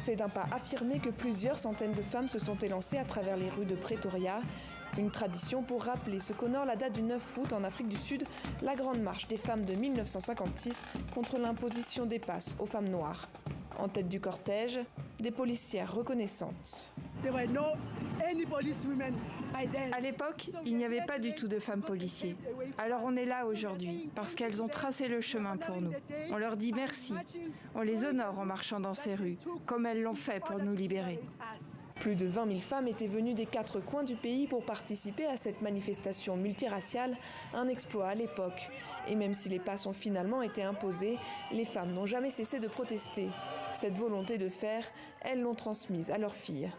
C'est d'un pas affirmé que plusieurs centaines de femmes se sont élancées à travers les rues de Pretoria. Une tradition pour rappeler ce qu'honore la date du 9 août en Afrique du Sud, la Grande Marche des femmes de 1956 contre l'imposition des passes aux femmes noires. En tête du cortège, des policières reconnaissantes. À l'époque, il n'y avait pas du tout de femmes policiers. Alors on est là aujourd'hui, parce qu'elles ont tracé le chemin pour nous. On leur dit merci. On les honore en marchant dans ces rues, comme elles l'ont fait pour nous libérer. Plus de 20 000 femmes étaient venues des 4 coins du pays pour participer à cette manifestation multiraciale, un exploit à l'époque. Et même si les passes ont finalement été imposées, les femmes n'ont jamais cessé de protester. Cette volonté de faire, elles l'ont transmise à leurs filles.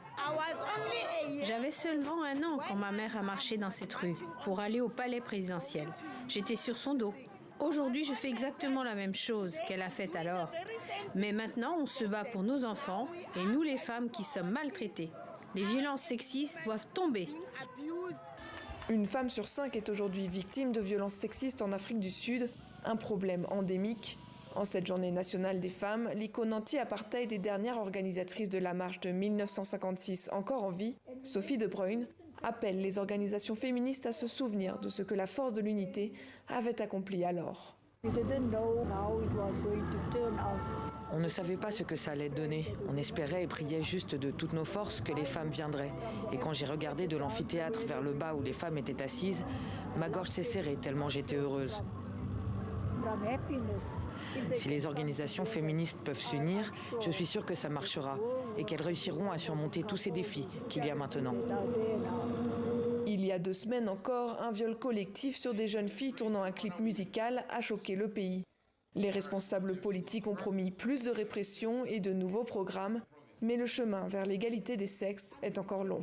J'avais seulement 1 an quand ma mère a marché dans cette rue pour aller au palais présidentiel. J'étais sur son dos. Aujourd'hui, je fais exactement la même chose qu'elle a faite alors. Mais maintenant, on se bat pour nos enfants et nous, les femmes qui sommes maltraitées. Les violences sexistes doivent tomber. Une femme sur 5 est aujourd'hui victime de violences sexistes en Afrique du Sud, un problème endémique. En cette journée nationale des femmes, l'icône anti-apartheid et dernière organisatrice de la marche de 1956 encore en vie, Sophie De Bruyn, appelle les organisations féministes à se souvenir de ce que la force de l'unité avait accompli alors. On ne savait pas ce que ça allait donner. On espérait et priait juste de toutes nos forces que les femmes viendraient. Et quand j'ai regardé de l'amphithéâtre vers le bas où les femmes étaient assises, ma gorge s'est serrée tellement j'étais heureuse. Si les organisations féministes peuvent s'unir, je suis sûre que ça marchera et qu'elles réussiront à surmonter tous ces défis qu'il y a maintenant. Il y a 2 semaines encore, un viol collectif sur des jeunes filles tournant un clip musical a choqué le pays. Les responsables politiques ont promis plus de répression et de nouveaux programmes, mais le chemin vers l'égalité des sexes est encore long.